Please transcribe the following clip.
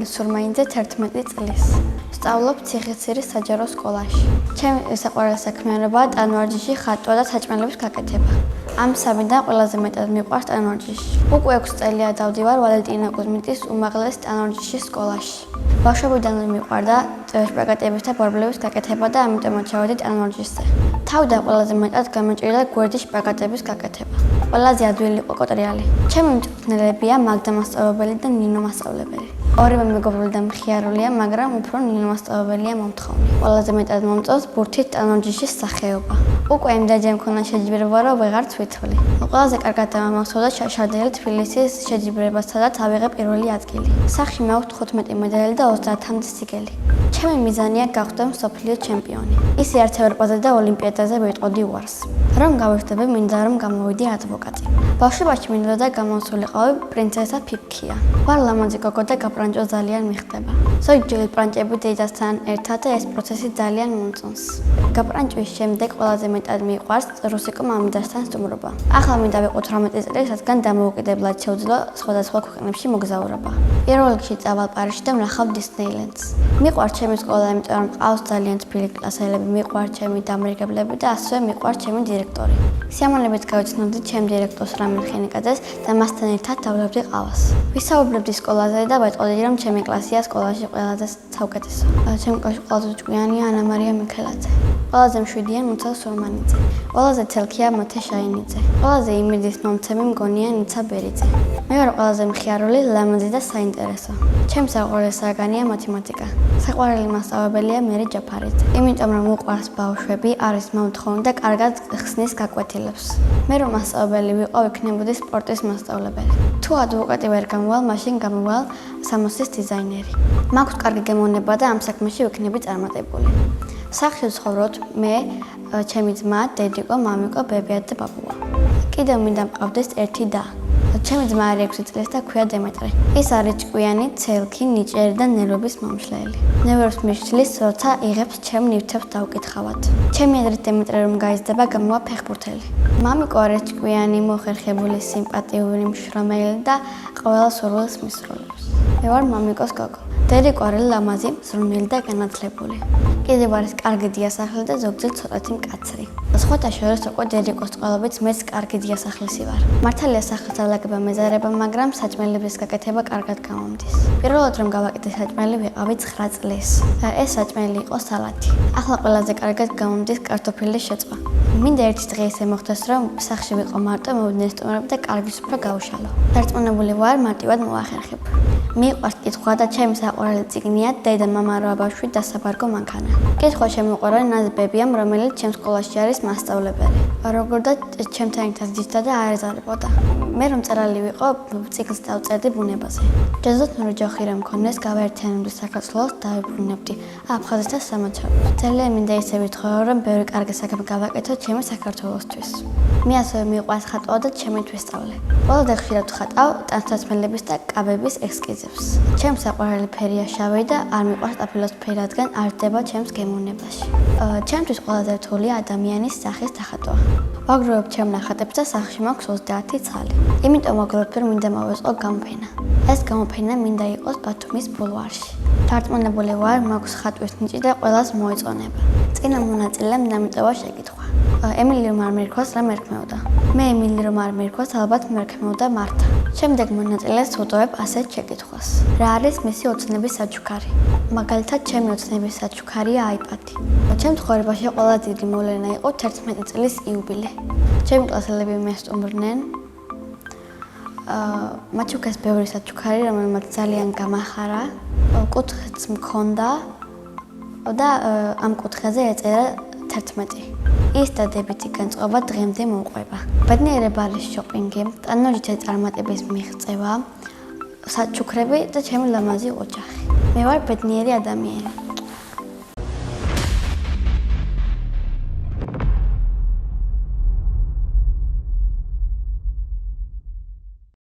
გოგონი სურმაინძე 11 წლის. სწავლობ ციხისძირის საჯარო სკოლაში. ჩემი საყვარელი საქმიანობაა ტანვარჯიშში ხატვა და საჭმელების გაკეთება. ამ სამიდან ყველაზე მეტად მიყვარს ტანვარჯიში. უკვე 6 წელია დავდივარ ვალენტინა კუზმიტის უმაღლეს ტანვარჯიშის სკოლაში. ბავშვობიდანვე მიყვარდა შპაგატების და ბორბლების გაკეთება და ამიტომაც ჩავედი ტანვარჯიშზე. თავიდან ყველაზე მეტად გამეჭირდა გვერდის შპაგატების გაკეთება. ყველაზე ადვილი იყო კოტრიალი. ჩემი მწვრთნელებია მაგდა მასწავლებელი და ნინო მასწავლებელი. ორივე მეგობრული და მხიარულია, მაგრამ უფრო ნინო მასწავლებელია მომთხოვნი. ყველაზე მეტად მომწონს ბურთით ტანვარჯიშის სახეობა. უკვე იმდაჯერ მქონდა შეჯიბრება, რომ ვეღარც ვითვლი. ყველაზე კარგად დამამახსოვრდა შაშადელი თბილისის შეჯიბრება, სადაც ავიღე პირველი ადგილი. სახში მაქვს 15 მედალი და 30-მდე სიგელი. ჩემი მიზანია გავხდე მსოფლიო ჩემპიონი. ისე არც ევროპაზე და ოლიმპიადაზე ვიტყოდი უარს. რომ გავიხდები, მინდა რომ გამოვიდი ადვოკატი. ბავშვობაში მინდოდა გამოსულიყავი პრინცესა ფიფქია. ვარ ლამაზი გოგო და გაბრანჭო ძალიან მიხდება. ზოგჯერ პრანჭები დედასთან ერთად და ეს პროცესი ძალიან მომწონს. გაბრანჭვის შემდეგ ყველაზე მეტად მიყვარს რუსიკო მამიდასთან სტუმრობა. ახლა მინდა ვიყო 18 წლის, რადგან დამოუკიდებლად შევძლო სხვადასხვა ქვეყნებში მოგზაურობა. პირველ რიგში წავალ პარიზში და ვნახავ დისნეილენდს. მიყვარს ჩემი სკოლა, იმიტომ რომ ყავს ძალიან თბილი კლასელები, მიყვარს ჩემი დამრიგებლები და ასევე მიყვარს ჩემი დირექტორი. სიამოვნებით გავიცნობდი ჩემ დირექტორს რამილ ხენიკაძეს და მასთან ერთად დავლებდი ყავას. ვისაუბრებდი სკოლაზე და ვეტყოდი, რომ ჩემი კლასია სკოლაში ყველაზე საუკეთესო. ჩემი კლასში ყველაზე ჭკვიანია ანა მარია მიქელაძე. ყველაზე მშვიდია ნუცა სურმანიძე. ყველაზე თელქია მოთე შაინიძე. ყველაზე იმედის მომცემი მგონია ნიცა ბერიძე. მე ვარ ყველაზე მხიარული, ლამაზი და საინტერესო. ჩემი საყვარელი საგანია მათემატიკა. საყვარელი მასწავლებელია მერი ჯაფარიძე. იმიტომ რომ უყვარს ბავშვები, არის მომთხოვნი და კარგად ხსნის გაკვეთილებს. მე რომ მასწავლებელი ვიყო, ვიქნებოდი სპორტის მასწავლებელი. თუ ადვოკატი ვერ გამოვალ, მაშინ გამოვალ სამოსის დიზაინერი. მაქვს კარგი გემოვნება და ამ საქმეში ვიქნები წარმატებული. სახში ვცხოვრობთ მე, ჩემი ძმა, დედიკო, მამიკო, ბებია და ბაბუა. კიდევ მინდა მყავდეს ერთი და. ჩემი ძმა არის 6 წლის და ქვია დემეტრე. ის არის ჭკვიანი, ცელქი, ნიჭიერი და ნერვების მომშლელი. ნერვებს მიშლის, როცა იღებს ჩემ ნივთებს დავკითხავად. ჩემი აზრით დემეტრე რომ გაიზრდება, გამოვა ფეხბურთელი. მამიკო არის ჭკვიანი, მოხერხებული, სიმპათიური, მშრომელი და ყველა სურვილს მისრულებს. მე ვარ მამიკოს გოგო. დედიკო არის ლამაზი, ზრუნველი და განათლებული. კიდევ არის კარგი დიასახლი და ზოგჯერ ცოტათი მკაცრი. სხვათა შორის უკვე დედიკოს წყალობით მეც კარგი დიასახლისი ვარ. მართალია სახლის ალაგება მეზარება, მაგრამ საჭმელების გაკეთება კარგად გამომდის. პირველად რომ გავაკეთე საჭმელი ვიყავი 9 წლის. ეს საჭმელი იყო სალათი. ახლა ყველაზე კარგად გამომდის კარტოფილის შეწვა. მინდა ერთი დღე ისე მოხდეს, რომ სახში ვიყო მარტო, მოვიდნენ სტუმრები და კარგი სუფრა გავუშალო. დარწმუნებული ვარ, მარტივად მოვახერხებ. მიყვარს კითხვა და ჩემი საყვარელი წიგნია დედა მამა რა ბავშვი დასაბარგო მანქანა. კითხვა შემოყვარა ნაზბებიამ, რომელიც ჩემ სკოლაში არის მასწავლებელი. როგორ და ჩემთან ერთად ძირდა და არ ეზარებოდა. მე რომ წერალი ვიყო, ციკლს დავწერდი ბუნებაზე. ჯაზოთ ნუ ოჯახი რომ მქონდეს, გავაერთიანებდი საქართველოს და დავიბრუნებდი აფხაზეთთან სამოძრაობას. ძალიან მინდა ისე ვითხოვრო, რომ ბევრი კარგი საქმე გავაკეთო ჩემი საქართველოსთვის. მე ასევე მიყვარს ხატვა და ჩემი თვისწავლე. ყველაზე ხშირად ხატავ ტანსაცმელების და კაბების ესკიზებს. ჩემს საყვარელი ფერია შავი და არ მიყვარს ტაფილოსფერი, რადგან არ დება ჩემს გემოვნებაში. ჩემთვის ყველაზე რთულია ადამიანის სახის დახატვა. ვაგროვებ ჩემ ნახატებს და სახში მაქვს 30 ცალი. იმიტომ ვაგროვებ, რომ მინდა მოვეწყო გამოფენა. ეს გამოფენა მინდა იყოს ბათუმის ბულვარში. დარწმუნებული ვარ, მაქვს ხატვის ნიჭი და ყველას მოეწონება. წინა მონაწილემ დამიტოვა შეკითხვა. ემილი რომ არ მერქვას რა მერქმეოდა. მე ემილი რომ არ მერქვას ალბათ მერქმეოდა მართა. შემდეგ მონაწილეს ვუტოვებ ასეთ შეკითხვას. რა არის მისი ოცნების საჩუქარი? მაგალითად, ჩემი ოცნების საჩუქარია iPad-ი. ჩემ ცხოვრებაში ყველა დიდი მოვლენა იყო 11 წლის იუბილე. ჩემი კლასელები მესტუმრნენ. მათ უკეს ბევრი საჩუქარი, რომელმაც ძალიან გამახარა. კუთხეც მქონდა და ამ კუთხეზე ეწერა 11. ის დადებითი განწყობა დღემდე მომყვება. ბედნიერება არის შოპინგი, ტანვარჯიშზე წარმატების მიღწევა, საჩუქრები და ჩემი ლამაზი ოჯახი. მე ვარ ბედნიერი ადამიანი.